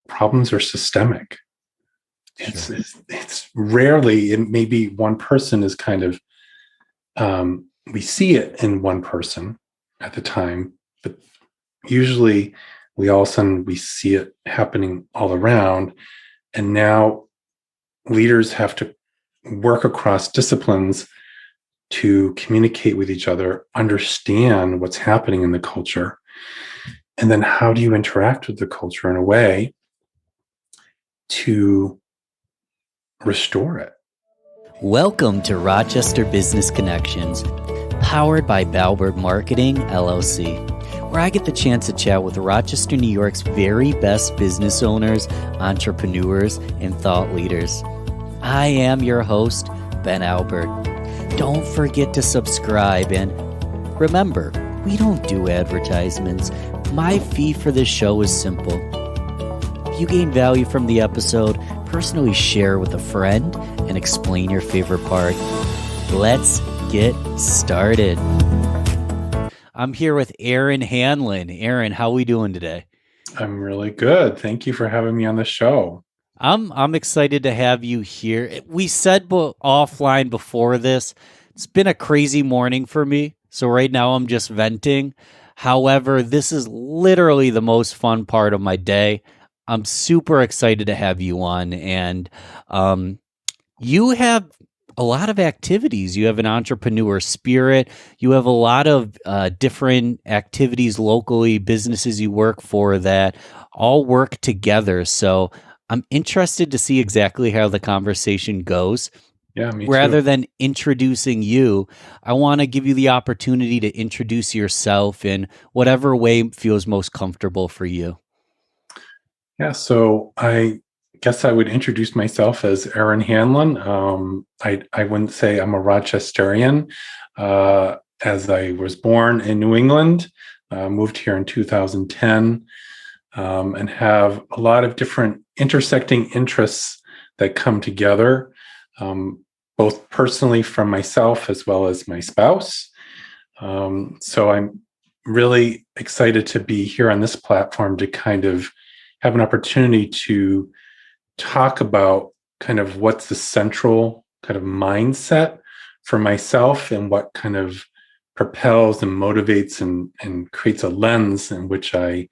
problems are systemic. Sure. It's rarely, it maybe one person is kind of, we see it in one person at the time, but usually we all of a sudden we see it happening all around. And now leaders have to work across disciplines to communicate with each other, understand what's happening in the culture, and then how do you interact with the culture in a way to restore it. Welcome to Rochester Business Connections, powered by Balbert Marketing, LLC, where I get the chance to chat with Rochester, New York's very best business owners, entrepreneurs, and thought leaders. I am your host, Ben Albert. Don't forget to subscribe, and remember, we don't do advertisements. My fee for this show is simple. If you gain value from the episode, personally share with a friend and explain your favorite part. Let's get started. I'm here with Eran Hanlon. Eran, how are we doing today? I'm really good. Thank you for having me on the show. I'm excited to have you here. We said offline before this, it's been a crazy morning for me. So right now I'm just venting. However, this is literally the most fun part of my day. I'm super excited to have you on, and you have a lot of activities. You have an entrepreneur spirit. You have a lot of different activities locally, businesses you work for that all work together. So I'm interested to see exactly how the conversation goes. Yeah, me Rather too. than introducing you, I want to give you the opportunity to introduce yourself in whatever way feels most comfortable for you. Yeah, so I guess I would introduce myself as Eran Hanlon. I wouldn't say I'm a Rochesterian, as I was born in New England, moved here in 2010, and have a lot of different intersecting interests that come together, both personally from myself as well as my spouse. So I'm really excited to be here on this platform to kind of have an opportunity to talk about kind of what's the central kind of mindset for myself and what kind of propels and motivates and creates a lens in which I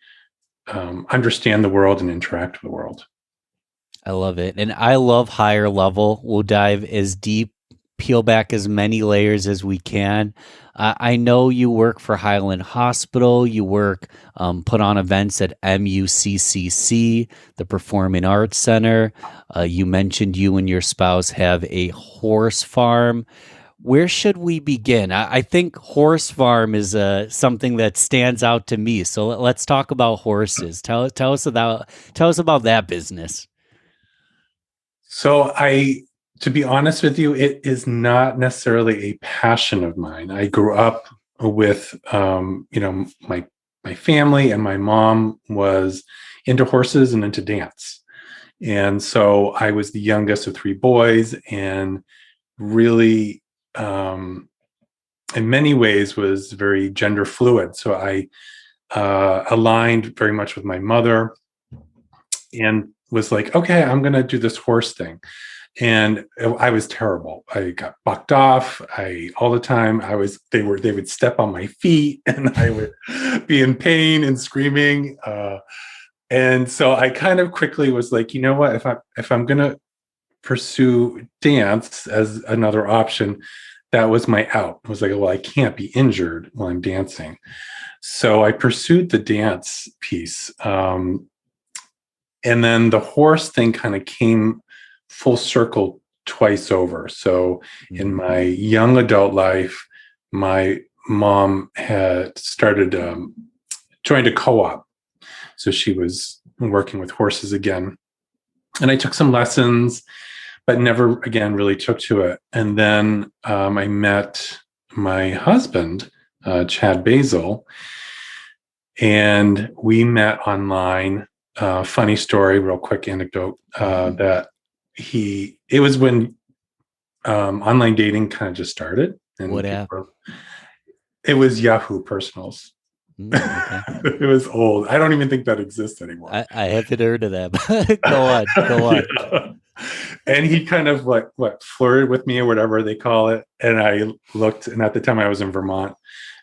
understand the world and interact with the world. I love it. And I love higher level. We'll dive as deep, peel back as many layers as we can. I know you work for Highland Hospital. You put on events at MUCCC, the Performing Arts Center. You mentioned you and your spouse have a horse farm. Where should we begin? I think horse farm is something that stands out to me. So let's talk about horses. Tell us about that business. So to be honest with you, it is not necessarily a passion of mine. I grew up with, my family, and my mom was into horses and into dance. And so I was the youngest of three boys, and really, in many ways, was very gender fluid. So I aligned very much with my mother and was like, okay, I'm going to do this horse thing. And I was terrible. I got bucked off. All the time they would step on my feet and I would be in pain and screaming. And so I kind of quickly was like, you know what, if I'm going to pursue dance as another option, that was my out. I was like, well, I can't be injured while I'm dancing. So I pursued the dance piece. And then the horse thing kind of came full circle twice over. So in my young adult life, my mom had joined a co-op. So she was working with horses again. And I took some lessons, but never again really took to it. And then I met my husband, Chad Basil, and we met online. Funny story, real quick anecdote, that it was when online dating kind of just started. And What happened? it was Yahoo Personals. Okay. It was old. I don't even think that exists anymore. I haven't heard of that. Go on. Yeah. And he kind of like flirted with me or whatever they call it. And I looked, and at the time I was in Vermont,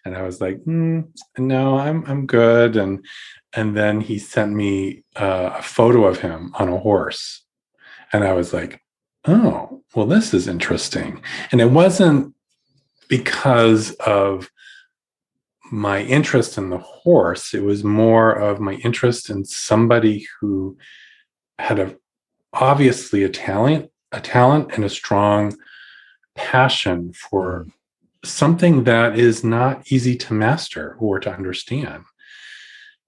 and I was like, no, I'm good. And then he sent me a photo of him on a horse, and I was like, oh, well, this is interesting. And it wasn't because of my interest in the horse. It was more of my interest in somebody who had obviously a talent and a strong passion for something that is not easy to master or to understand.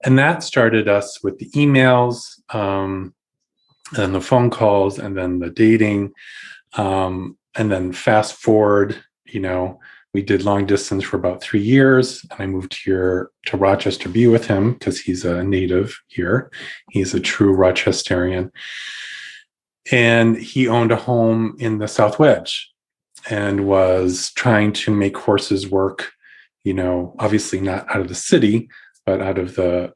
And that started us with the emails, and the phone calls, and then the dating. And then fast forward, we did long distance for about 3 years. And I moved here to Rochester to be with him because he's a native here. He's a true Rochesterian. And he owned a home in the South Wedge and was trying to make horses work, obviously not out of the city, but out of the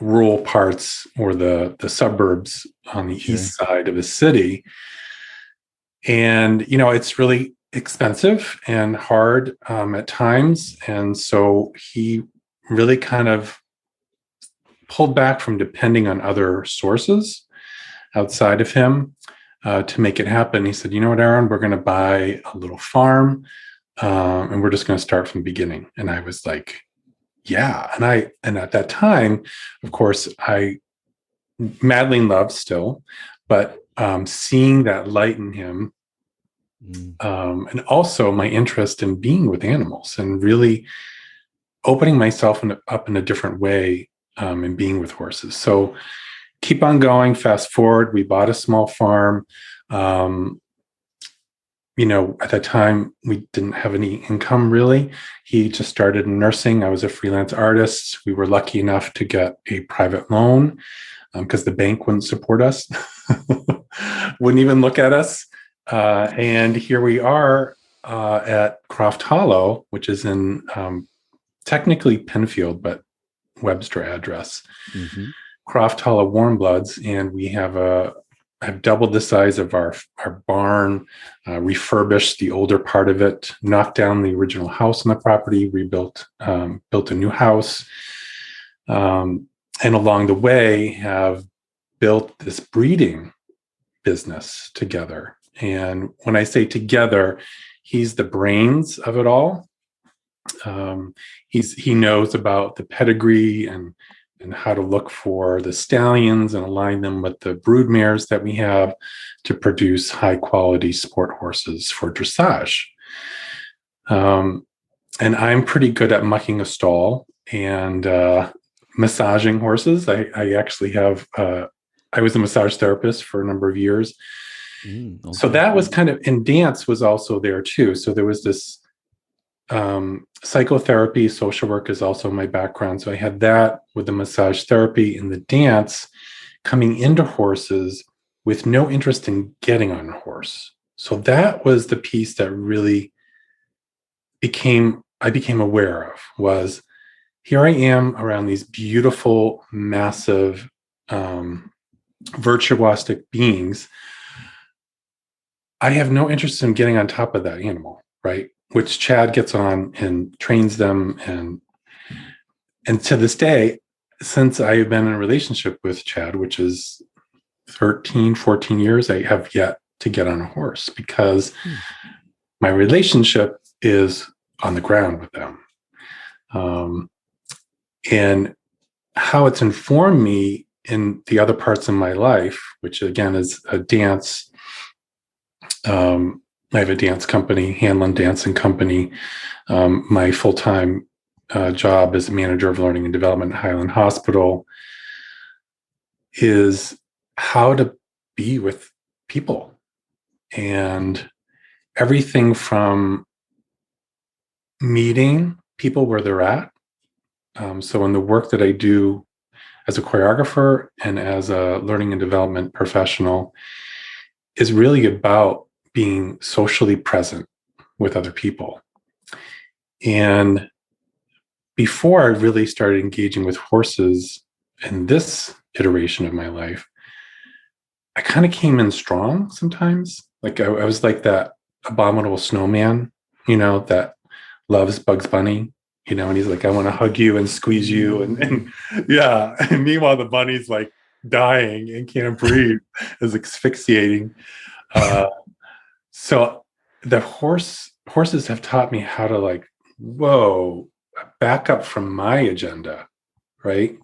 rural parts or the suburbs on the east side of the city. And, it's really expensive and hard at times. And so he really kind of pulled back from depending on other sources outside of him to make it happen. He said, you know what, Eran, we're going to buy a little farm and we're just going to start from the beginning. And I was like, yeah. And at that time, of course, I madly in love still, but seeing that light in him, and also my interest in being with animals and really opening myself up in a different way and being with horses. So keep on going. Fast forward, we bought a small farm. At that time, we didn't have any income really. He just started nursing. I was a freelance artist. We were lucky enough to get a private loan because the bank wouldn't support us, wouldn't even look at us. And here we are at Croft Hollow, which is in technically Penfield, but Webster address. Croft Hollow Warm Bloods, and we have I've doubled the size of our barn, refurbished the older part of it, knocked down the original house on the property, rebuilt, built a new house, and along the way have built this breeding business together. And when I say together, he's the brains of it all. He knows about the pedigree and how to look for the stallions and align them with the brood mares that we have to produce high quality sport horses for dressage. And I'm pretty good at mucking a stall and massaging horses. I actually have, I was a massage therapist for a number of years. Okay. So that was kind of, and dance was also there too. So there was this psychotherapy, social work is also my background. So I had that with the massage therapy and the dance coming into horses with no interest in getting on a horse. So that was the piece that really I became aware of was here I am around these beautiful, massive, virtuosic beings. I have no interest in getting on top of that animal, right? Which Chad gets on and trains them. And to this day, since I've been in a relationship with Chad, which is 13, 14 years, I have yet to get on a horse because my relationship is on the ground with them. And how it's informed me in the other parts of my life, which again is a dance. I have a dance company, Hanlon Dancing Company. My full-time job as a manager of learning and development at Highland Hospital is how to be with people and everything from meeting people where they're at. So in the work that I do as a choreographer and as a learning and development professional is really about being socially present with other people. And before I really started engaging with horses in this iteration of my life, I kind of came in strong sometimes. Like I was like that abominable snowman, that loves Bugs Bunny, and he's like, I want to hug you and squeeze you. And yeah. And meanwhile, the bunny's like dying and can't breathe, is asphyxiating. So the horses have taught me how to like, whoa, back up from my agenda, right?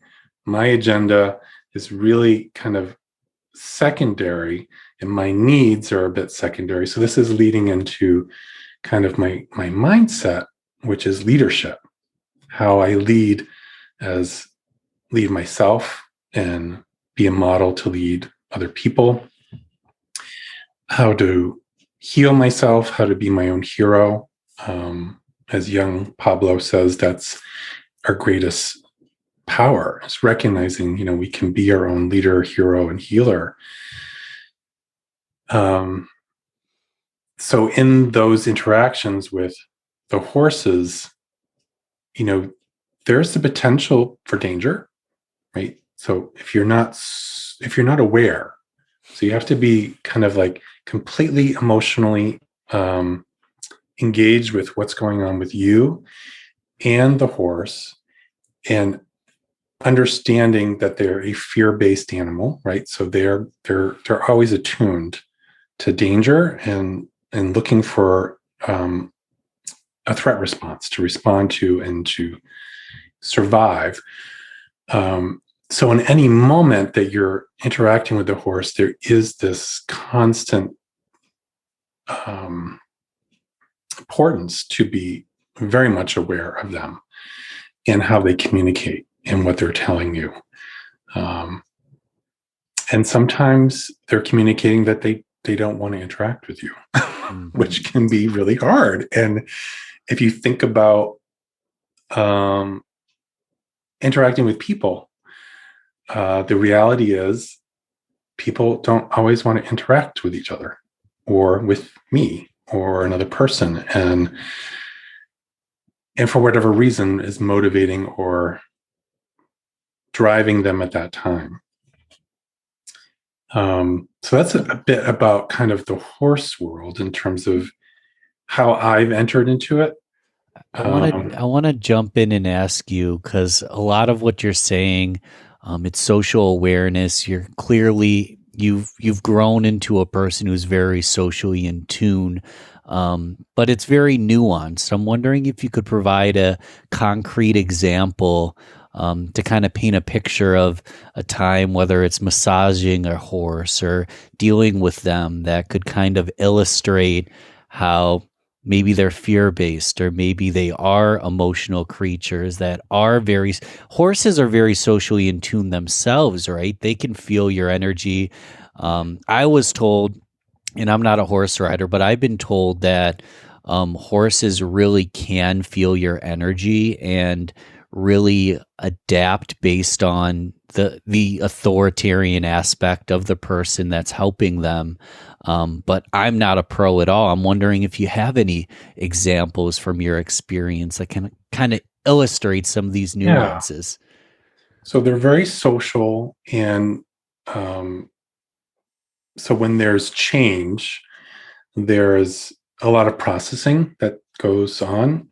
My agenda is really kind of secondary, and my needs are a bit secondary. So this is leading into kind of my mindset, which is leadership, how I lead myself and be a model to lead other people, how to heal myself, how to be my own hero. As young Pablo says, that's our greatest power, is recognizing, we can be our own leader, hero, and healer. So in those interactions with the horses, there's the potential for danger, right? So if you're not aware, so you have to be kind of like completely emotionally engaged with what's going on with you and the horse, and understanding that they're a fear-based animal, right? So they're always attuned to danger and looking for a threat response to respond to and to survive. So in any moment that you're interacting with the horse, there is this constant importance to be very much aware of them and how they communicate and what they're telling you. And sometimes they're communicating that they don't want to interact with you, which can be really hard. And if you think about interacting with people, the reality is people don't always want to interact with each other or with me or another person. And for whatever reason is motivating or driving them at that time. So that's a bit about kind of the horse world in terms of how I've entered into it. I want to jump in and ask you, because a lot of what you're saying, it's social awareness. You've grown into a person who's very socially in tune, but it's very nuanced. I'm wondering if you could provide a concrete example to kind of paint a picture of a time, whether it's massaging a horse or dealing with them, that could kind of illustrate how maybe they're fear-based, or maybe they are emotional creatures that are horses are very socially in tune themselves, right? They can feel your energy. I was told, and I'm not a horse rider, but I've been told that horses really can feel your energy and really adapt based on the authoritarian aspect of the person that's helping them. But I'm not a pro at all. I'm wondering if you have any examples from your experience that can kind of illustrate some of these nuances. Yeah. So they're very social. And so when there's change, there's a lot of processing that goes on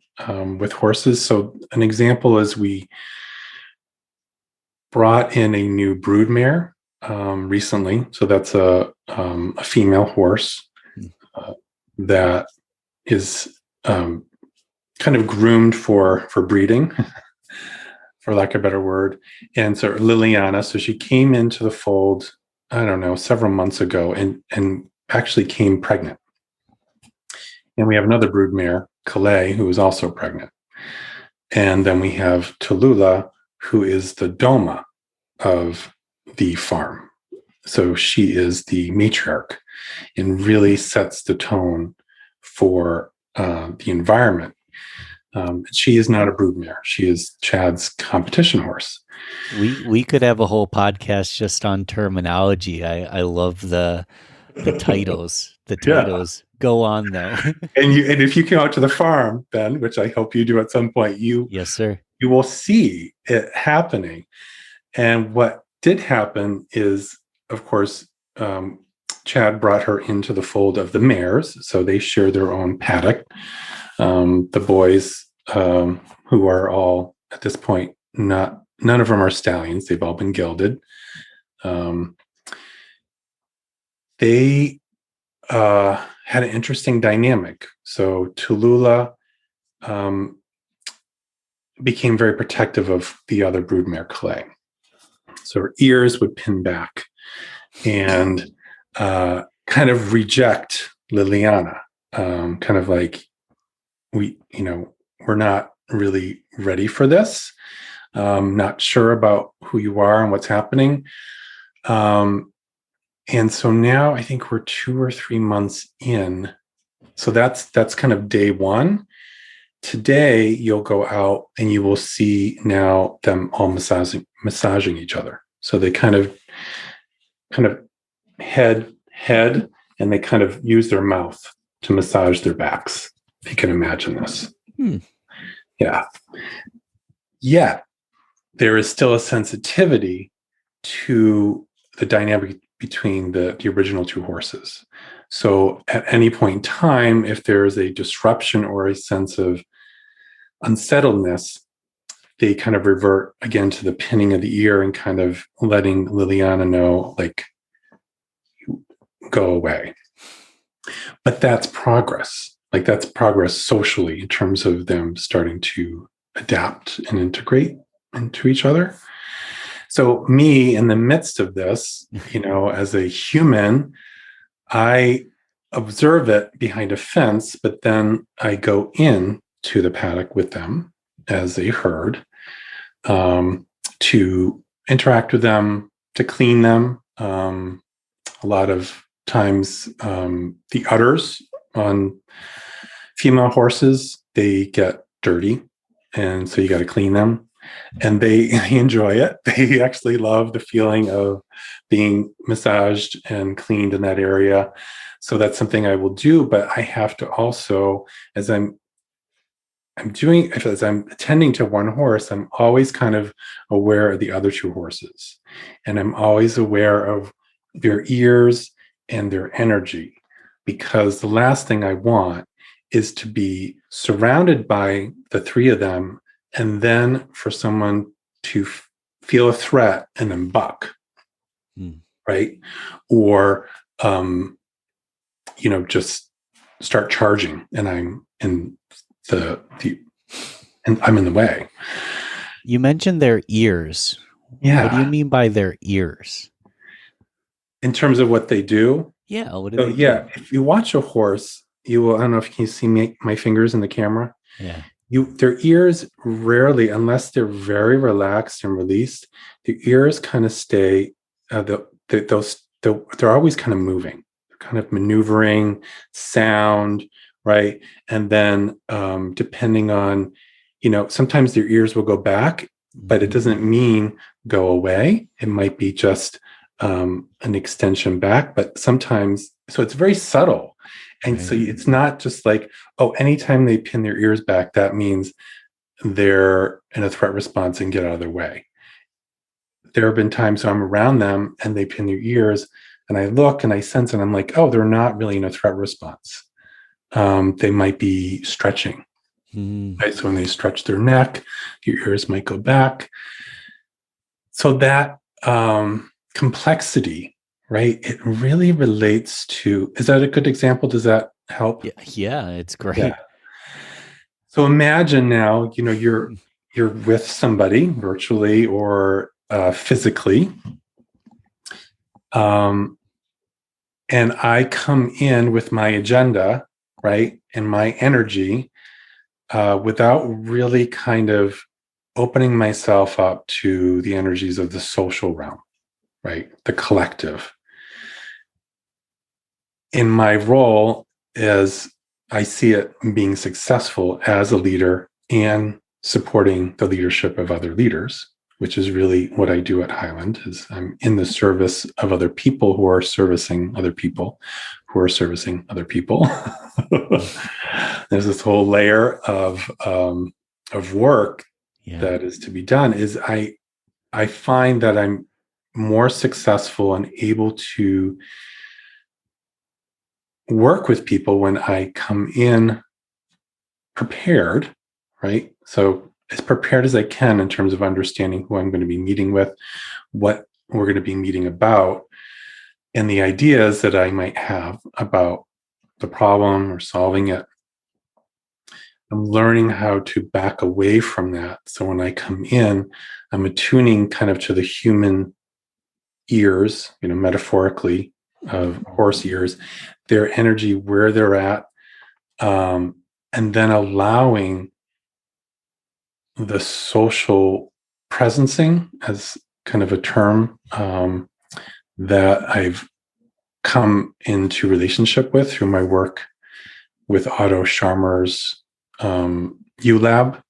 with horses. So an example is we brought in a new broodmare recently. So that's a female horse that is kind of groomed for breeding, for lack of a better word. And so Liliana, so she came into the fold, I don't know, several months ago, and actually came pregnant. And we have another broodmare, Calais, who is also pregnant. And then we have Tallulah, who is the Doma of the farm. So she is the matriarch and really sets the tone for the environment. She is not a broodmare. She is Chad's competition horse. We could have a whole podcast just on terminology. I love the titles. The titles. Yeah. Go on though. And if you come out to the farm, Ben, which I hope you do at some point, yes, sir. you will see it happening. And what did happen is, of course, Chad brought her into the fold of the mares, so they share their own paddock. The boys, who are all at this point none of them are stallions; they've all been gelded. They had an interesting dynamic. So Tallulah became very protective of the other broodmare Clay. So her ears would pin back and kind of reject Liliana, kind of like, we're not really ready for this. Not sure about who you are and what's happening. And so now I think we're 2 or 3 months in. So that's kind of day one. Today, you'll go out and you will see now them all massaging each other. So they kind of head, and they kind of use their mouth to massage their backs. If you can imagine this. Yeah. Yet there is still a sensitivity to the dynamic between the original two horses. So at any point in time, if there is a disruption or a sense of unsettledness, they kind of revert again to the pinning of the ear and kind of letting Liliana know, like, go away. But that's progress. Like, that's progress socially in terms of them starting to adapt and integrate into each other. So me, in the midst of this, as a human, I observe it behind a fence, but then I go in to the paddock with them as a herd, to interact with them, to clean them. A lot of times, the udders on female horses, they get dirty, and so you got to clean them. And they enjoy it. They actually love the feeling of being massaged and cleaned in that area. So that's something I will do. But I have to also, as I'm attending to one horse, I'm always kind of aware of the other two horses. And I'm always aware of their ears and their energy, because the last thing I want is to be surrounded by the three of them, and then for someone to feel a threat and then buck, right? Or, just start charging, and I'm in and I'm in the way. You mentioned their ears. Yeah. What do you mean by their ears? In terms of what they do? Yeah. What do So, they do? yeah, if you watch a horse, you will, I don't know if you can see my fingers in the camera. Yeah. Their ears rarely, unless they're very relaxed and released, the ears kind of stay, they're always kind of moving, they're kind of maneuvering, sound, right? And then depending on, sometimes their ears will go back, but it doesn't mean go away. It might be just an extension back, but sometimes, so it's very subtle. And so it's not just like, anytime they pin their ears back, that means they're in a threat response and get out of their way. There have been times when I'm around them and they pin their ears, and I look and I sense, and I'm like, they're not really in a threat response. They might be stretching. Right? So when they stretch their neck, your ears might go back. So that complexity, right? It really relates to, is that a good example? Does that help? Yeah, it's great. Yeah. So imagine now, you're with somebody virtually or physically. And I come in with my agenda, right? And my energy, without really kind of opening myself up to the energies of the social realm, right? The collective. In my role, as I see it, being successful as a leader and supporting the leadership of other leaders, which is really what I do at Highland, is I'm in the service of other people who are servicing other people who are servicing other people. There's this whole layer of work that is to be done, is I find that I'm more successful and able to work with people when I come in prepared, right? So as prepared as I can in terms of understanding who I'm going to be meeting with, what we're going to be meeting about, and the ideas that I might have about the problem or solving it. I'm learning how to back away from that. So when I come in, I'm attuning kind of to the human ears, metaphorically, of horse ears, their energy, where they're at, and then allowing the social presencing, as kind of a term that I've come into relationship with through my work with Otto Scharmer's ULab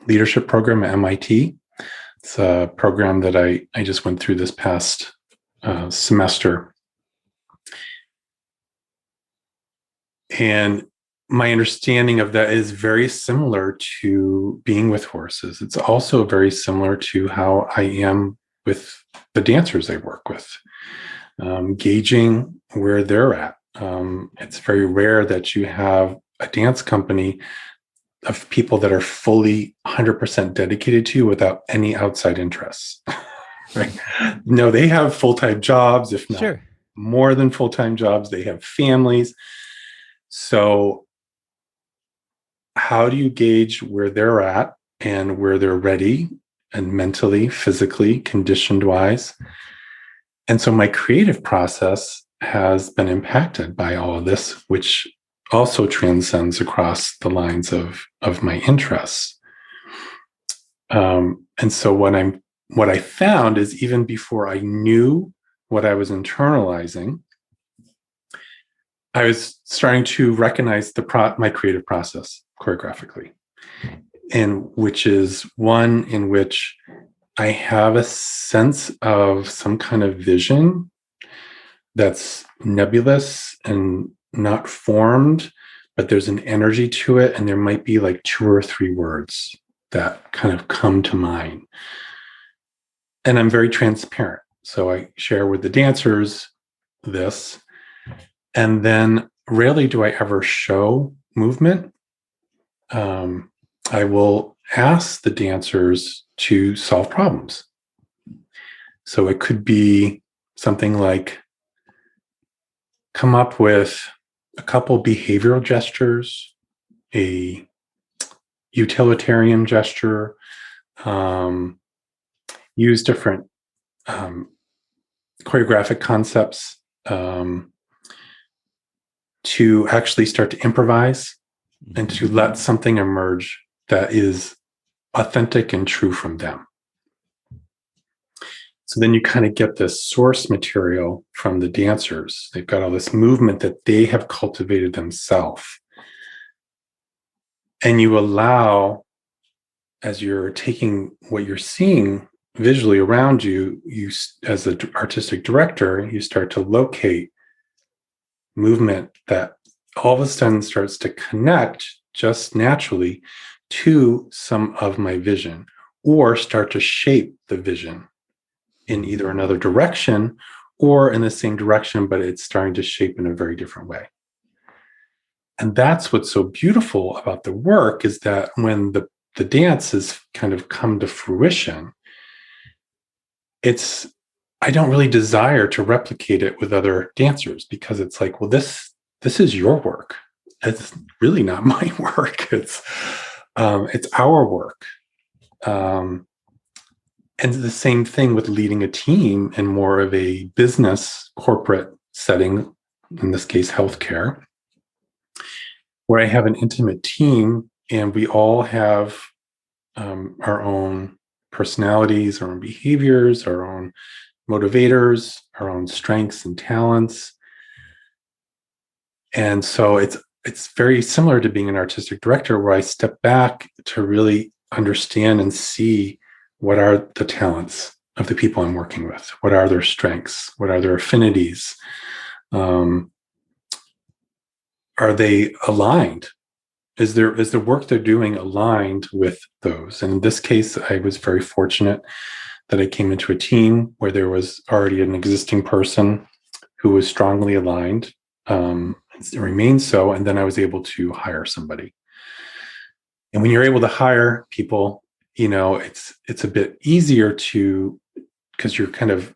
leadership program at MIT. It's a program that I just went through this past semester. And my understanding of that is very similar to being with horses. It's also very similar to how I am with the dancers I work with, gauging where they're at. It's very rare that you have a dance company of people that are fully 100% dedicated to you without any outside interests. Right? No, they have full-time jobs, if not more than full-time jobs. They have families. So how do you gauge where they're at and where they're ready, and mentally, physically, conditioned-wise? And so my creative process has been impacted by all of this, which also transcends across the lines of my interests. And so what I found is, even before I knew what I was internalizing, I was starting to recognize my creative process choreographically, and which is one in which I have a sense of some kind of vision that's nebulous and not formed, but there's an energy to it, and there might be like 2 or 3 words that kind of come to mind. And I'm very transparent. So I share with the dancers this, and then rarely do I ever show movement. I will ask the dancers to solve problems. So it could be something like, come up with a couple behavioral gestures, a utilitarian gesture, use different choreographic concepts to actually start to improvise and to let something emerge that is authentic and true from them. So then you kind of get this source material from the dancers. They've got all this movement that they have cultivated themselves. And you allow, as you're taking what you're seeing visually around you, as an artistic director, you start to locate movement that all of a sudden starts to connect just naturally to some of my vision, or start to shape the vision in either another direction or in the same direction, but it's starting to shape in a very different way. And that's what's so beautiful about the work, is that when the dance has kind of come to fruition, I don't really desire to replicate it with other dancers, because it's like, well, this is your work. It's really not my work. It's our work. And the same thing with leading a team in more of a business corporate setting, in this case, healthcare, where I have an intimate team and we all have our own personalities, our own behaviors, our own motivators, our own strengths and talents. And so it's very similar to being an artistic director, where I step back to really understand and see what are the talents of the people I'm working with, what are their strengths, what are their affinities, are they aligned is the work they're doing aligned with those? And in this case, I was very fortunate that I came into a team where there was already an existing person who was strongly aligned, it remains so. And then I was able to hire somebody. And when you're able to hire people, it's a bit easier to, because you're kind of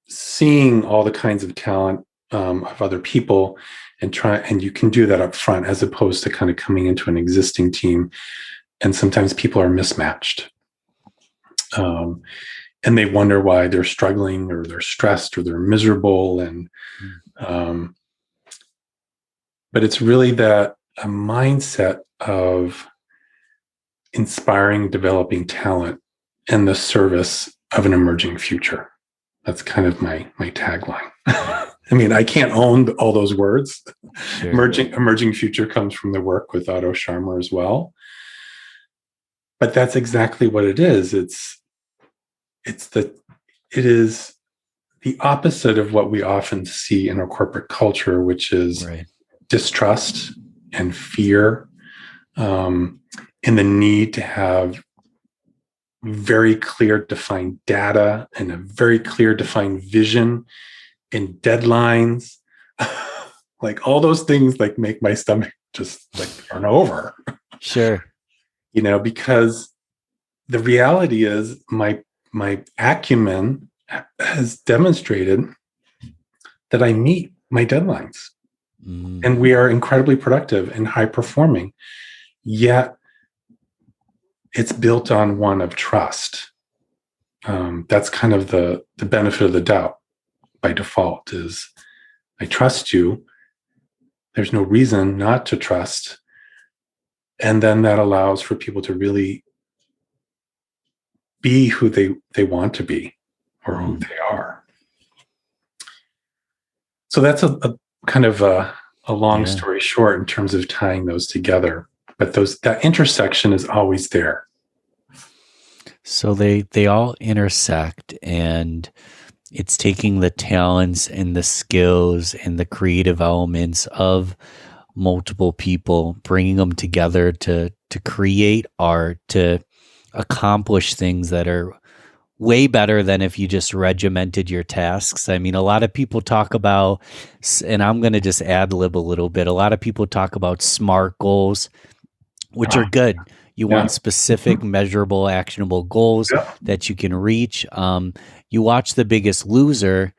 seeing all the kinds of talent of other people and you can do that up front, as opposed to kind of coming into an existing team. And sometimes people are mismatched. And they wonder why they're struggling, or they're stressed, or they're miserable. And but it's really that a mindset of inspiring, developing talent in the service of an emerging future. That's kind of my tagline. I mean, I can't own all those words. Sure. Emerging future comes from the work with Otto Scharmer as well. But that's exactly what it is. It is the opposite of what we often see in our corporate culture, which is distrust and fear, and the need to have very clear defined data and a very clear defined vision and deadlines. Like all those things like make my stomach just like turn over. Sure. Because the reality is my acumen has demonstrated that I meet my deadlines, and we are incredibly productive and high performing. Yet it's built on one of trust. That's kind of the benefit of the doubt by default, is I trust you. There's no reason not to trust. And then that allows for people to really be who they want to be, or who they are. So that's a kind of a long story short in terms of tying those together. But that intersection is always there. So they all intersect, and it's taking the talents and the skills and the creative elements of multiple people, bringing them together to create art, to accomplish things that are way better than if you just regimented your tasks. I mean, a lot of people talk about, and I'm going to just ad lib a little bit, a lot of people talk about SMART goals, which are good. You want specific, measurable, actionable goals that you can reach. You watch The Biggest Loser.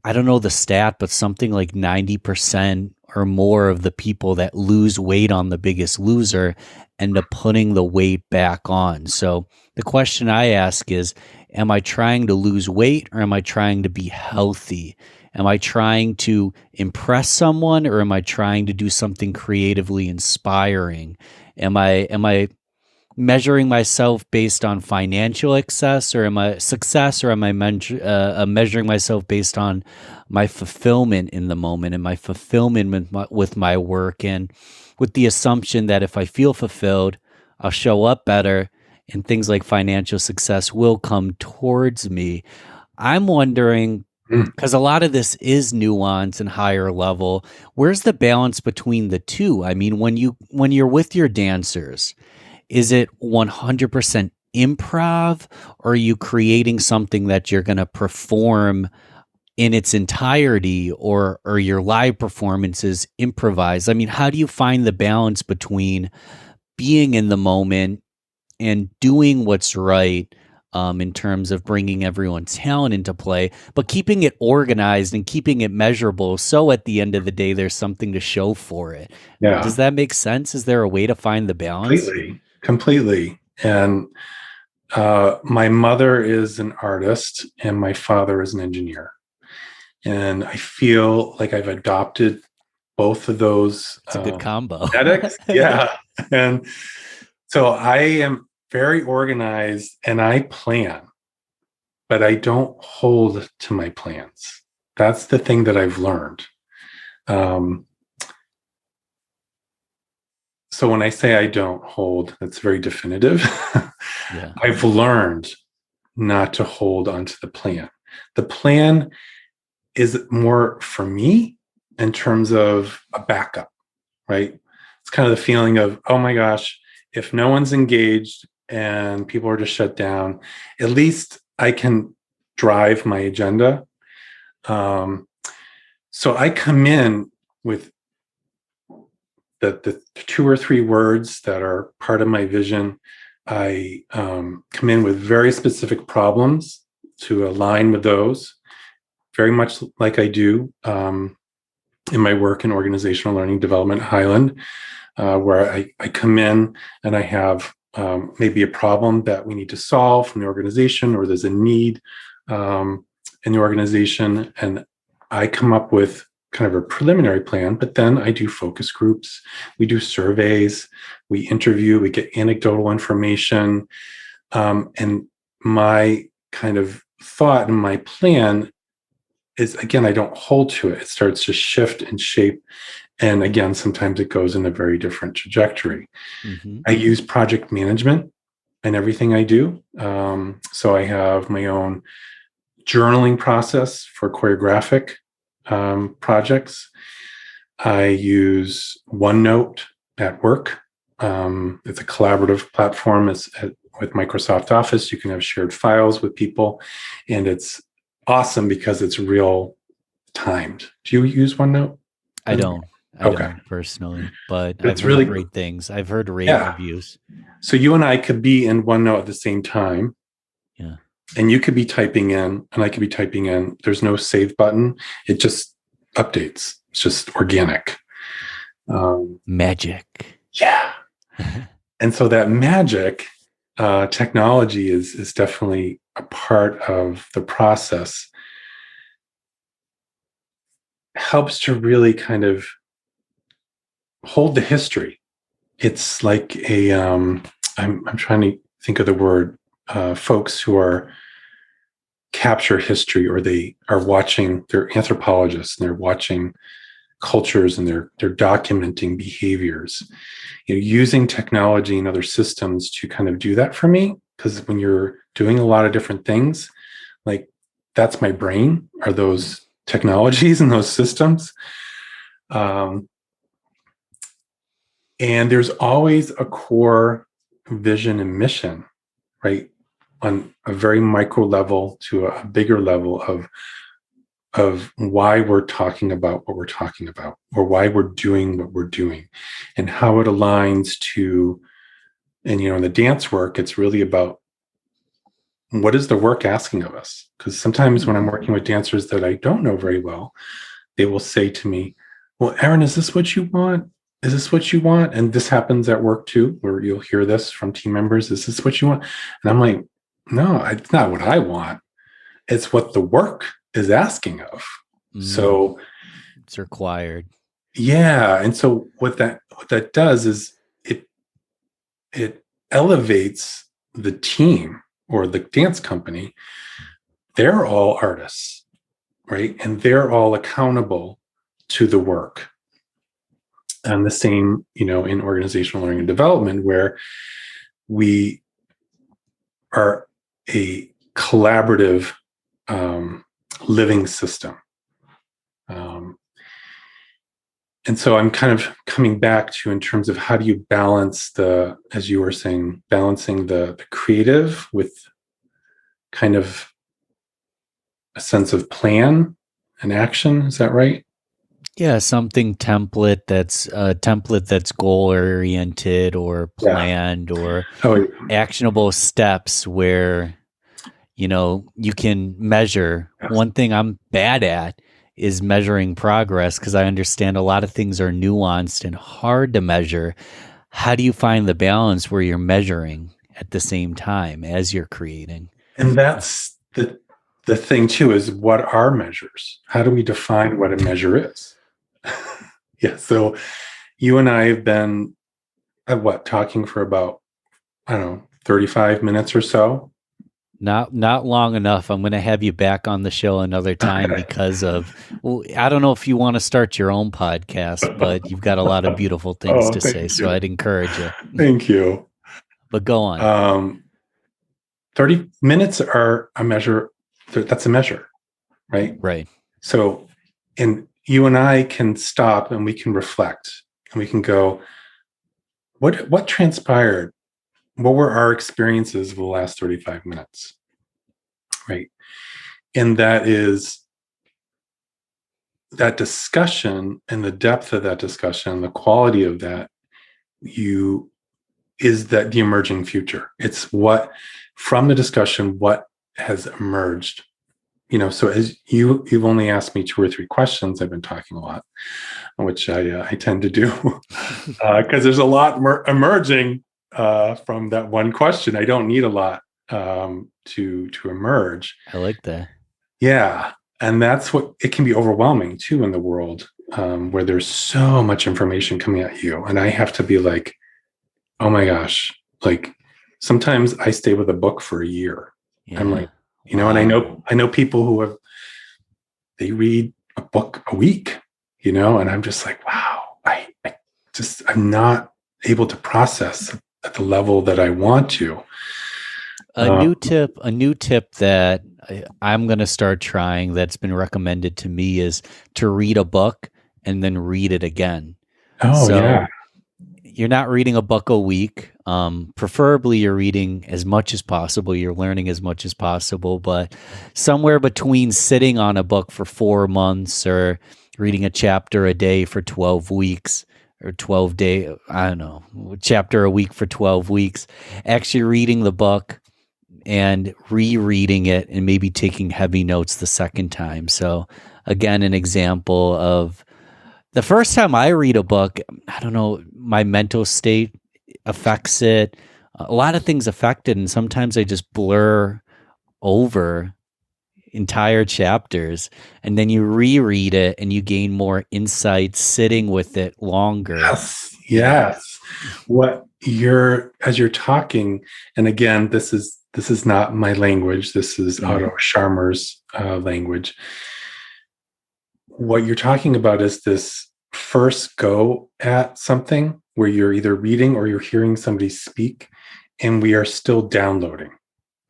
I don't know the stat, but something like 90% or more of the people that lose weight on The Biggest Loser end up putting the weight back on. So the question I ask is, am I trying to lose weight, or am I trying to be healthy? Am I trying to impress someone, or am I trying to do something creatively inspiring? Am I measuring myself based on financial success, or am I measuring myself based on my fulfillment in the moment and my fulfillment with my work, and with the assumption that if I feel fulfilled, I'll show up better and things like financial success will come towards me. I'm wondering, because a lot of this is nuance and higher level, where's the balance between the two? I mean, when you're with your dancers, is it 100% improv, or are you creating something that you're going to perform in its entirety, or your live performances improvised? I mean, how do you find the balance between being in the moment and doing what's right, in terms of bringing everyone's talent into play, but keeping it organized and keeping it measurable, so at the end of the day, there's something to show for it? Yeah. Does that make sense? Is there a way to find the balance? Completely. And my mother is an artist, and my father is an engineer. And I feel like I've adopted both of those. It's a good combo. Genetics. Yeah. And so I am very organized, and I plan, but I don't hold to my plans. That's the thing that I've learned. So when I say I don't hold, that's very definitive. Yeah. I've learned not to hold onto the plan. The plan is more for me in terms of a backup, right? It's kind of the feeling of, oh my gosh, if no one's engaged and people are just shut down, at least I can drive my agenda. So I come in with the 2 or 3 words that are part of my vision. I come in with very specific problems to align with those, very much like I do in my work in organizational learning development at Highland, where I come in and I have maybe a problem that we need to solve from the organization, or there's a need in the organization, and I come up with kind of a preliminary plan, but then I do focus groups, we do surveys, we interview, we get anecdotal information, and my kind of thought and my plan is, again, I don't hold to it. It starts to shift and shape. And again, sometimes it goes in a very different trajectory. Mm-hmm. I use project management in everything I do. So I have my own journaling process for choreographic projects. I use OneNote at work. It's a collaborative platform. With Microsoft Office, you can have shared files with people, and it's awesome because it's real timed. Do you use OneNote? I don't. I don't personally, but I've heard really great things. I've heard rave reviews. So you and I could be in OneNote at the same time. Yeah. And you could be typing in, and I could be typing in. There's no save button. It just updates. It's just organic. Magic. Yeah. And so that magic technology is definitely a part of the process. Helps to really kind of hold the history. It's like a I'm trying to think of the word, folks who are capture history, or they are watching, they're anthropologists and they're watching cultures and they're documenting behaviors, using technology and other systems to kind of do that for me. Because when you're doing a lot of different things, like that's my brain, are those technologies and those systems. And there's always a core vision and mission, right? On a very micro level to a bigger level of why we're talking about what we're talking about, or why we're doing what we're doing, and how it aligns to, and in the dance work, it's really about what is the work asking of us? Because sometimes when I'm working with dancers that I don't know very well, they will say to me, well, Eran, is this what you want? Is this what you want? And this happens at work too, where you'll hear this from team members. Is this what you want? And I'm like, no, it's not what I want. It's what the work is asking of. So it's required. Yeah. And so what that does is it elevates the team or the dance company. They're all artists, right? And they're all accountable to the work. And the same, in organizational learning and development, where we are a collaborative living system. And so I'm kind of coming back to, in terms of how do you balance as you were saying, balancing the creative with kind of a sense of plan and action. Is that right? Yeah, something template that's goal oriented or planned, or actionable steps where you can measure. One thing I'm bad at is measuring progress, because I understand a lot of things are nuanced and hard to measure. How do you find the balance where you're measuring at the same time as you're creating? And that's the thing too, is what are measures? How do we define what a measure is? Yeah. So you and I have been talking for about, 35 minutes or so. Not long enough. I'm going to have you back on the show another time because of, I don't know if you want to start your own podcast, but you've got a lot of beautiful things to say. So I'd encourage you. Thank you. But go on. 30 minutes are a measure. That's a measure, right? Right. So, and you and I can stop and we can reflect and we can go, what transpired? What were our experiences of the last 35 minutes? Right. And that is that discussion and the depth of that discussion, the quality of that, is that the emerging future. It's what from the discussion, what has emerged. So as you've only asked me 2 or 3 questions, I've been talking a lot, which I tend to do because there's a lot emerging from that one question. I don't need a lot to emerge. I like that. Yeah, and that's what it can be overwhelming too in the world where there's so much information coming at you, and I have to be like, oh my gosh, like sometimes I stay with a book for a year. Yeah. I'm like, Wow. and I know people who they read a book a week, and I'm just like, wow, I'm not able to process at the level that I want to. A new tip that I'm going to start trying that's been recommended to me is to read a book and then read it again. Oh, so yeah. You're not reading a book a week. Preferably you're reading as much as possible. You're learning as much as possible, but somewhere between sitting on a book for 4 months or reading a chapter a day for 12 weeks or 12 day, I don't know, chapter a week for 12 weeks, actually reading the book and rereading it and maybe taking heavy notes the second time. So again, an example of the first time I read a book, I don't know, my mental state affects it. A lot of things affect it, and sometimes I just blur over entire chapters, and then you reread it and you gain more insight sitting with it longer. Yes. As you're talking, and again, this is not my language. This is Otto Scharmer's language. What you're talking about is this first go at something where you're either reading or you're hearing somebody speak, and we are still downloading,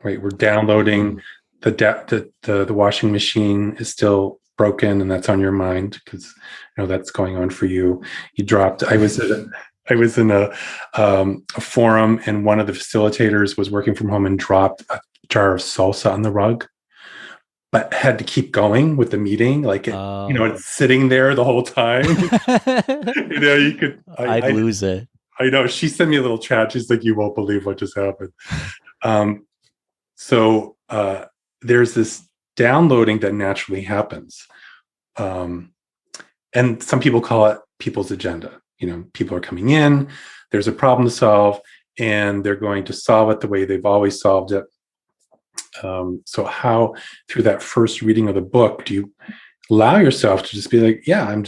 right? We're downloading the washing machine is still broken, and that's on your mind because that's going on for you. You dropped. I was in a forum, and one of the facilitators was working from home and dropped a jar of salsa on the rug, but had to keep going with the meeting. Like, it's sitting there the whole time. You could. I'd lose it. I know. She sent me a little chat. She's like, "You won't believe what just happened." So there's this downloading that naturally happens, and some people call it people's agenda. People are coming in. There's a problem to solve, and they're going to solve it the way they've always solved it. So how, through that first reading of the book, do you allow yourself to just be like, yeah, I'm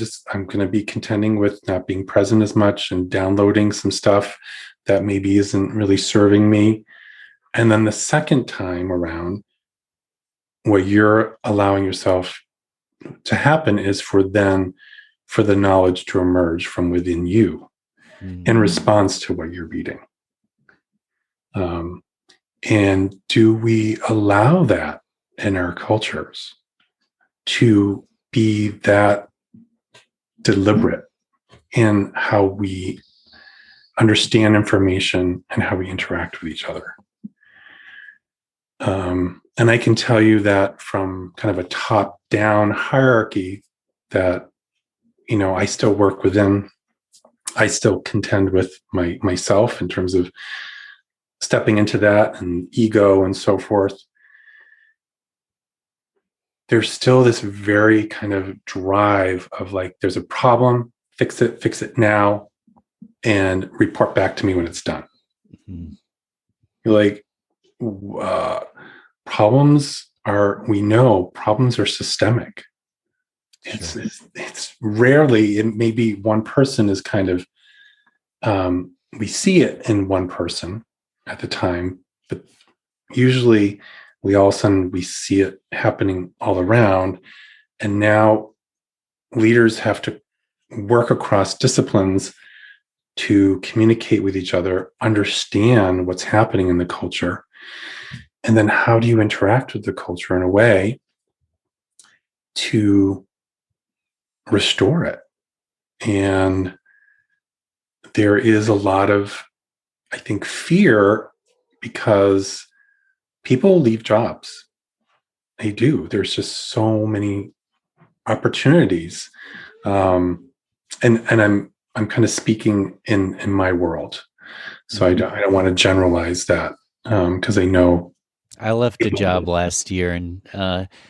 going to be contending with not being present as much and downloading some stuff that maybe isn't really serving me. And then the second time around, what you're allowing yourself to happen is for the knowledge to emerge from within you in response to what you're reading. And do we allow that in our cultures to be that deliberate in how we understand information and how we interact with each other? And I can tell you that from kind of a top-down hierarchy that, I still work within. I still contend with myself in terms of stepping into that and ego and so forth. There's still this very kind of drive of like, there's a problem, fix it now, and report back to me when it's done. Mm-hmm. You're like, problems are systemic. Sure. It's rarely, it maybe one person is kind of, we see it in one person at the time, but usually all of a sudden we see it happening all around. And now leaders have to work across disciplines to communicate with each other, understand what's happening in the culture, and then how do you interact with the culture in a way to restore it. And there is a lot of, I think, fear because people leave jobs. They do. There's just so many opportunities. And I'm kind of speaking in my world. So I don't want to generalize that because I know I left a job last year, and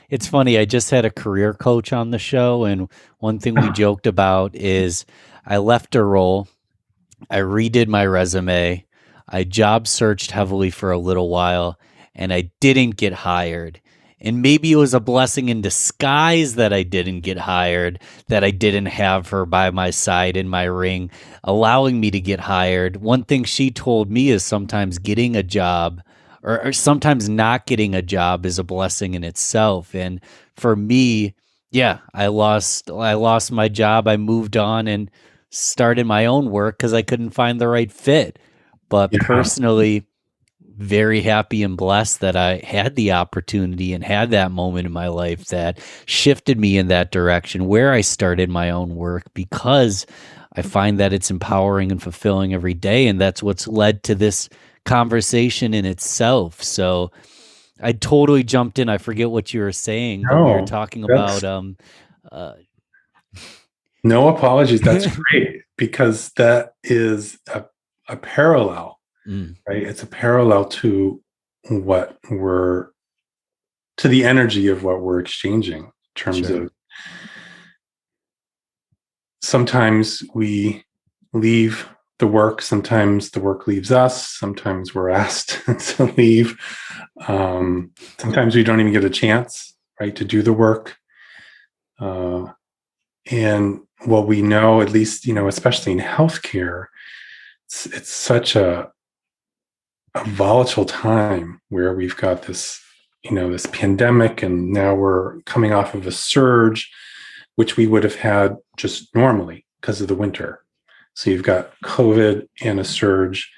it's funny. I just had a career coach on the show, and one thing we joked about is I left a role, I redid my resume, I job searched heavily for a little while, and I didn't get hired. And maybe it was a blessing in disguise that I didn't get hired, that I didn't have her by my side in my ring, allowing me to get hired. One thing she told me is sometimes getting a job or sometimes not getting a job is a blessing in itself. And for me, yeah, I lost my job. I moved on and started my own work because I couldn't find the right fit. But yeah, personally, very happy and blessed that I had the opportunity and had that moment in my life that shifted me in that direction where I started my own work, because I find that it's empowering and fulfilling every day. And that's what's led to this conversation in itself. So I totally jumped in. I forget what you were saying, but we were no, talking that's about no apologies. That's great because that is a parallel, right? It's a parallel to what we're to the energy of what we're exchanging in terms Sure. of sometimes we leave the work, sometimes the work leaves us, sometimes we're asked to leave. Sometimes we don't even get a chance, right, to do the work. And what we know, at least, especially in healthcare, it's such a volatile time where we've got this, this pandemic, and now we're coming off of a surge, which we would have had just normally because of the winter. So you've got COVID and a surge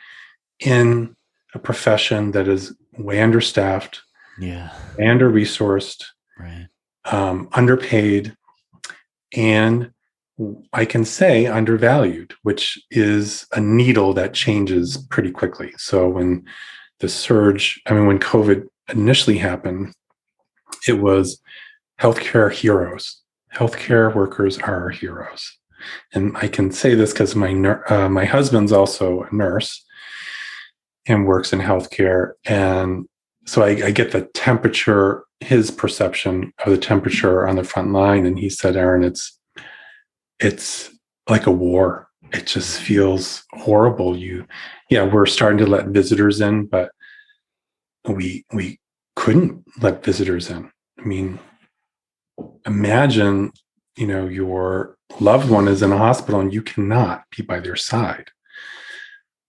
in a profession that is way understaffed, Yeah. under-resourced, Right. Underpaid, and I can say undervalued, which is a needle that changes pretty quickly. So when when COVID initially happened, it was healthcare heroes. Healthcare workers are our heroes. And I can say this because my husband's also a nurse and works in healthcare. And so I get the temperature, his perception of the temperature on the front line. And he said, Eran, it's like a war. It just feels horrible. We're starting to let visitors in, but we couldn't let visitors in. I mean, imagine, your loved one is in a hospital and you cannot be by their side.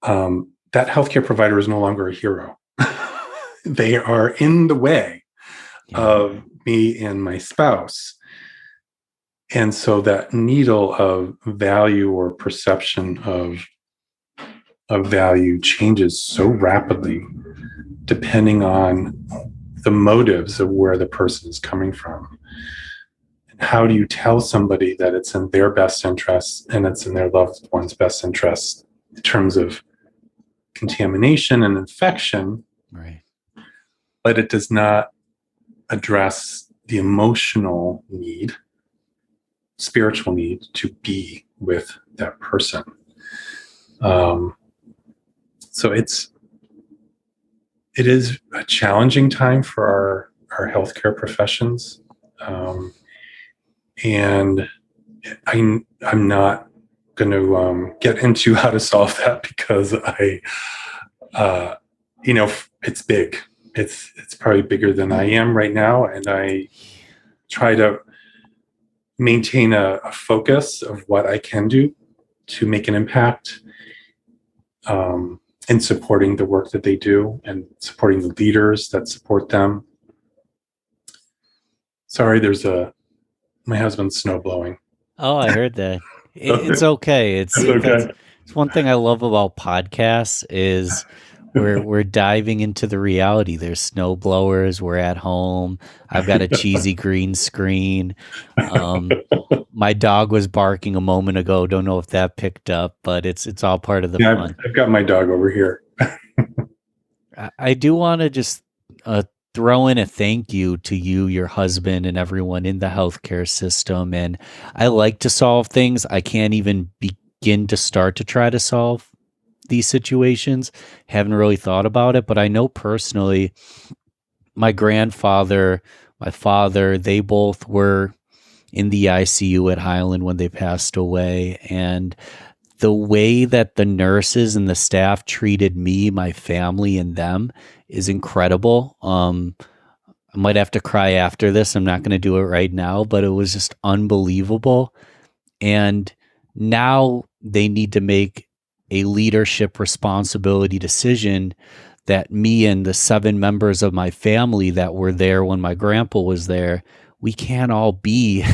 That healthcare provider is no longer a hero. They are in the way of me and my spouse. And so that needle of value or perception of value changes so rapidly depending on the motives of where the person is coming from. And how do you tell somebody that it's in their best interests and it's in their loved one's best interests in terms of contamination and infection, Right. but it does not address the emotional need, spiritual need to be with that person. So it is a challenging time for our healthcare professions. And I'm not going to get into how to solve that because it's big. It's probably bigger than I am right now. And I try to maintain a focus of what I can do to make an impact in supporting the work that they do and supporting the leaders that support them. Sorry, my husband's snow blowing. Oh, I heard that. It's okay. It's okay. It's one thing I love about podcasts is we're diving into the reality. There's snow blowers. We're at home. I've got a cheesy green screen. Um, my dog was barking a moment ago. Don't know if that picked up, but it's all part of the Yeah, fun. I've got my dog over here. I do want to just uh, throw in a thank you to you, your husband, and everyone in the healthcare system. And I like to solve things. I can't even begin to start to try to solve these situations. Haven't really thought about it, but I know personally, my grandfather, my father, they both were in the ICU at Highland when they passed away. And the way that the nurses and the staff treated me, my family, and them is incredible. I might have to cry after this. I'm not going to do it right now, but it was just unbelievable. And now they need to make a leadership responsibility decision that me and the 7 members of my family that were there when my grandpa was there, we can't all be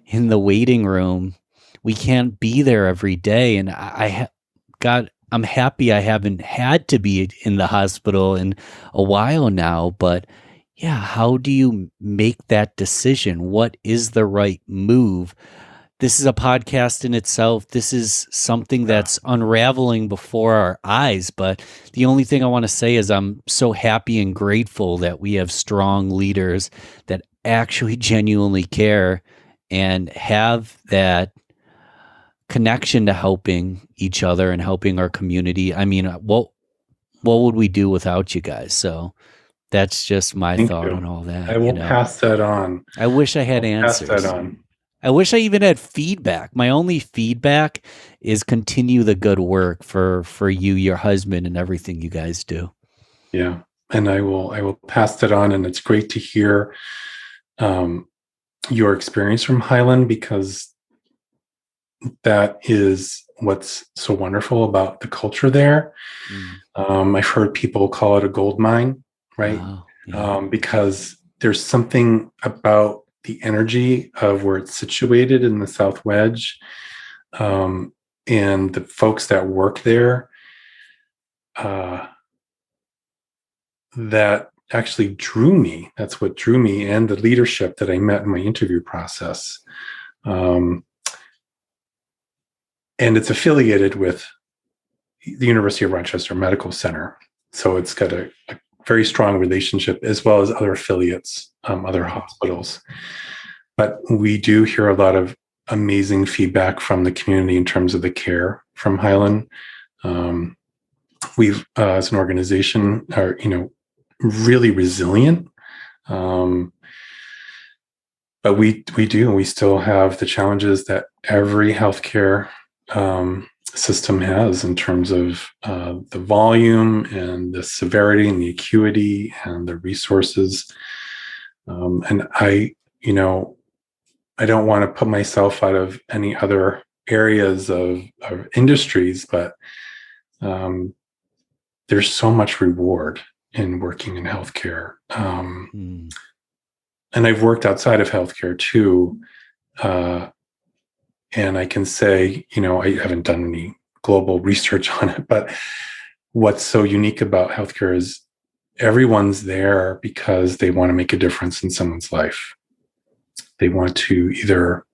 in the waiting room. We can't be there every day. And I'm happy I haven't had to be in the hospital in a while now, but yeah, how do you make that decision? What is the right move? This is a podcast in itself. This is something that's unraveling before our eyes. But the only thing I want to say is I'm so happy and grateful that we have strong leaders that actually genuinely care and have that connection to helping each other and helping our community. I mean, what would we do without you guys? So that's just my Thank thought on you. all I that, will pass that on. I wish I had Pass that answers. on. I wish I even had feedback. My only feedback is continue the good work for you, your husband, and everything you guys do. Yeah, and I will pass that on. And it's great to hear your experience from Highland, because that is what's so wonderful about the culture there. I've heard people call it a gold mine, right? Wow. Yeah. Because there's something about the energy of where it's situated in the South Wedge, and the folks that work there, that actually drew me. That's what drew me, and the leadership that I met in my interview process. And it's affiliated with the University of Rochester Medical Center. So it's got a very strong relationship, as well as other affiliates, other hospitals. But we do hear a lot of amazing feedback from the community in terms of the care from Highland. We've, as an organization, are really resilient. But we still have the challenges that every healthcare system has, in terms of the volume and the severity and the acuity and the resources. And I don't want to put myself out of any other areas of industries, but there's so much reward in working in healthcare. And I've worked outside of healthcare too. And I can say, I haven't done any global research on it, but what's so unique about healthcare is everyone's there because they want to make a difference in someone's life. They want to either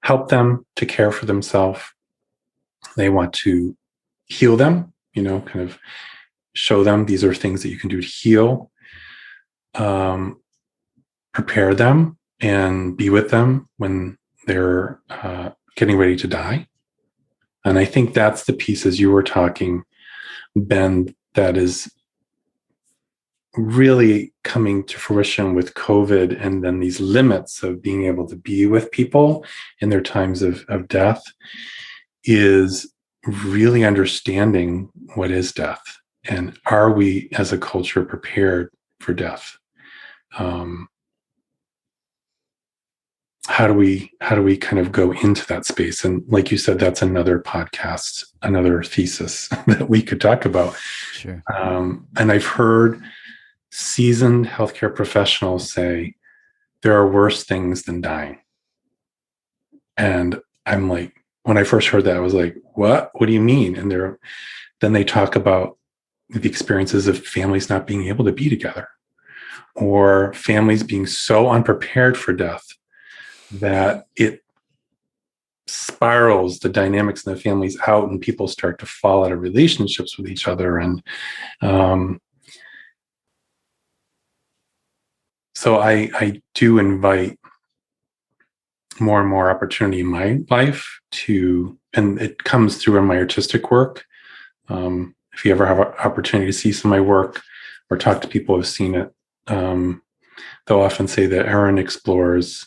help them to care for themselves. They want to heal them, kind of show them these are things that you can do to heal, prepare them, and be with them when they're getting ready to die. And I think that's the piece, as you were talking, Ben, that is really coming to fruition with COVID, and then these limits of being able to be with people in their times of death, is really understanding what is death, and are we as a culture prepared for death. How do we kind of go into that space? And like you said, that's another podcast, another thesis that we could talk about. Sure. And I've heard seasoned healthcare professionals say there are worse things than dying. And I'm like, when I first heard that, I was like, what do you mean? And then they talk about the experiences of families not being able to be together, or families being so unprepared for death that it spirals the dynamics in the families out, and people start to fall out of relationships with each other. And so I do invite more and more opportunity in my life and it comes through in my artistic work. If you ever have an opportunity to see some of my work or talk to people who have seen it, they'll often say that Eran explores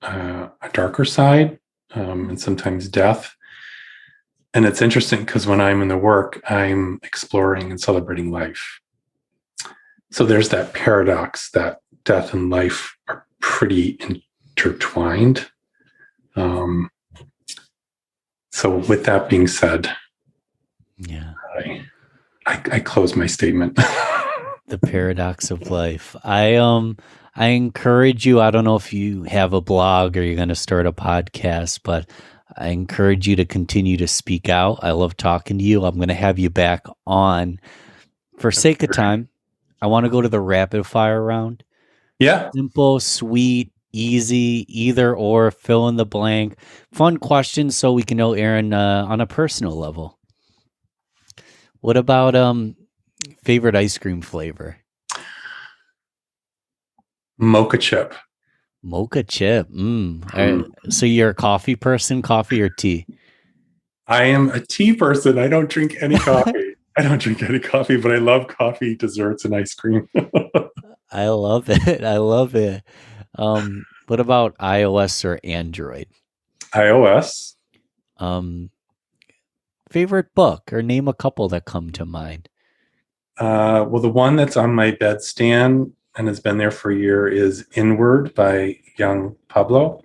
a darker side, and sometimes death. And it's interesting because when I'm in the work, I'm exploring and celebrating life. So there's that paradox that death and life are pretty intertwined. So with that being said, yeah, I close my statement. The paradox of life. I encourage you. I don't know if you have a blog or you're going to start a podcast, but I encourage you to continue to speak out. I love talking to you. I'm going to have you back on. For sake of time, I want to go to the rapid fire round. Yeah. Simple, sweet, easy, either or, fill in the blank. Fun questions so we can know Eran on a personal level. What about favorite ice cream flavor? Mocha chip. Mocha chip. So you're a coffee person, coffee or tea? I am a tea person. I don't drink any coffee. But I love coffee, desserts, and ice cream. I love it. I love it. What about iOS or Android? iOS. Favorite book, or name a couple that come to mind. Well, the one that's on my bedstand and has been there for a year is Inward by young Pablo.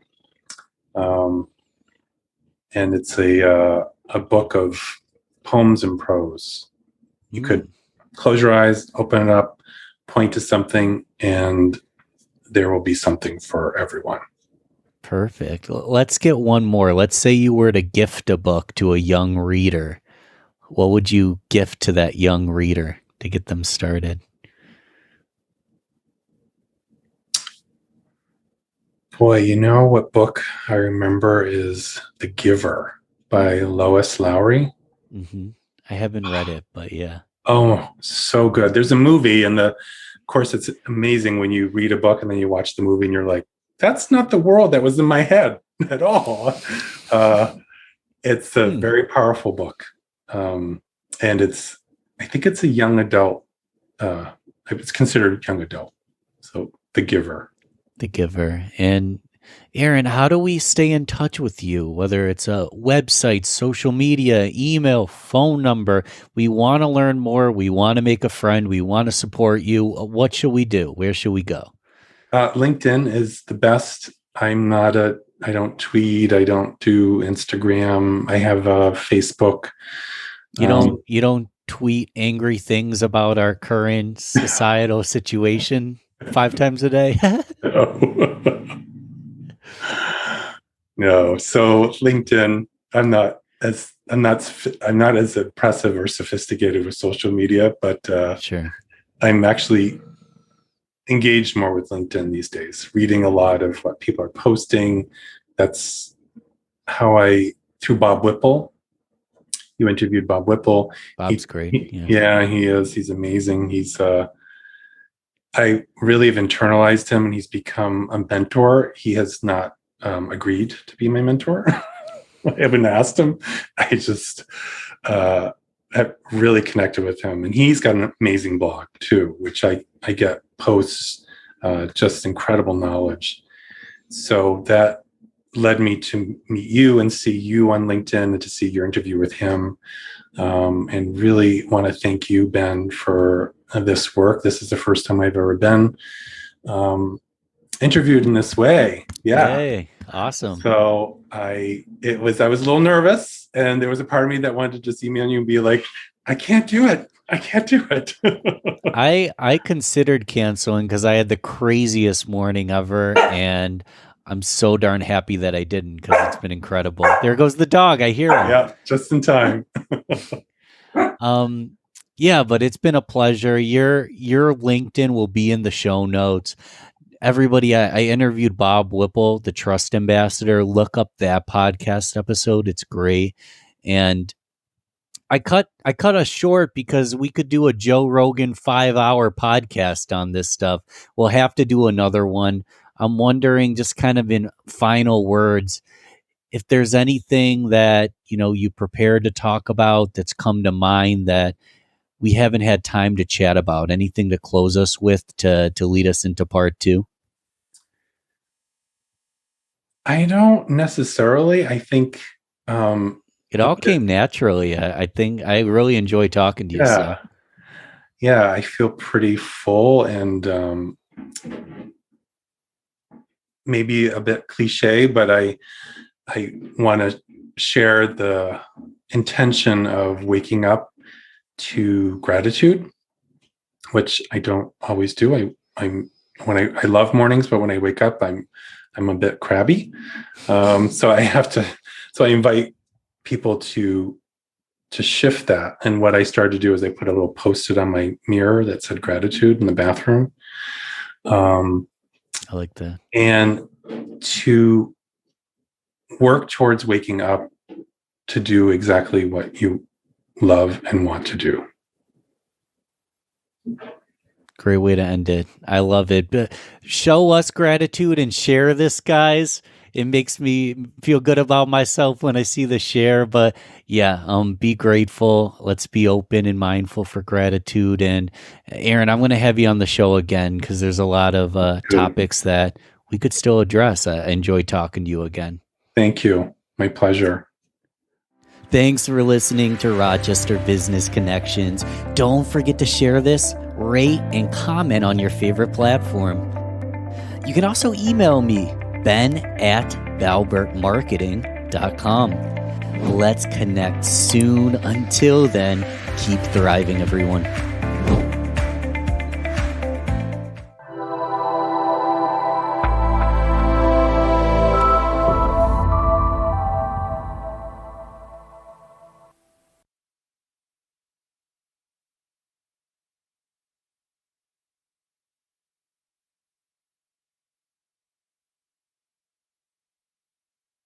And it's a book of poems and prose. You could close your eyes, open it up, point to something, and there will be something for everyone. Perfect. Let's get one more. Let's say you were to gift a book to a young reader. What would you gift to that young reader to get them started? Boy, you know what book I remember is The Giver by Lois Lowry. Mm-hmm. I haven't read it, but yeah. Oh, so good. There's a movie, and of course, it's amazing when you read a book and then you watch the movie and you're like, that's not the world that was in my head at all. It's a very powerful book. And I think it's a young adult. It's considered young adult. So The Giver. The Giver. And Eran, how do we stay in touch with you? Whether it's a website, social media, email, phone number. We want to learn more. We want to make a friend. We want to support you. What should we do? Where should we go? LinkedIn is the best. I don't tweet. I don't do Instagram. I have a Facebook. You don't tweet angry things about our current societal situation 5 times a day? No. So LinkedIn, I'm not as impressive or sophisticated with social media, but sure. I'm actually engaged more with LinkedIn these days, reading a lot of what people are posting. That's how through Bob Whipple. You interviewed Bob Whipple. Bob's great. Yeah, he is. He's amazing. I really have internalized him, and he's become a mentor. He has not agreed to be my mentor. I haven't asked him. I just have really connected with him, and he's got an amazing blog too, which I get posts, just incredible knowledge. So that led me to meet you and see you on LinkedIn and to see your interview with him. And really want to thank you, Ben, for this work. This is the first time I've ever been interviewed in this way. Yeah. Hey, awesome. So I was a little nervous, and there was a part of me that wanted to just email you and be like, I can't do it. I considered canceling because I had the craziest morning ever, and I'm so darn happy that I didn't, because it's been incredible. There goes the dog. I hear him. Yeah, just in time. Yeah, but it's been a pleasure. Your LinkedIn will be in the show notes. Everybody, I interviewed Bob Whipple, the trust ambassador. Look up that podcast episode. It's great. And I cut us short because we could do a Joe Rogan 5-hour podcast on this stuff. We'll have to do another one. I'm wondering, just kind of in final words, if there's anything that you prepared to talk about that's come to mind that we haven't had time to chat about. Anything to close us with to lead us into part 2? I don't necessarily. I think It all came naturally. I think I really enjoy talking to you. So yeah, I feel pretty full and maybe a bit cliche, but I want to share the intention of waking up to gratitude, which I don't always do. I love mornings, but when I wake up, I'm a bit crabby. So I invite people to shift that. And what I started to do is I put a little Post-it on my mirror that said gratitude in the bathroom. I like that. And to work towards waking up to do exactly what you love and want to do. Great way to end it. I love it. But show us gratitude and share this, guys. It makes me feel good about myself when I see the share. But yeah, be grateful. Let's be open and mindful for gratitude. And Eran, I'm going to have you on the show again because there's a lot of topics that we could still address. I enjoy talking to you again. Thank you. My pleasure. Thanks for listening to Rochester Business Connections. Don't forget to share this, rate, and comment on your favorite platform. You can also email me, ben@balbertmarketing.com. Let's connect soon. Until then, keep thriving, everyone.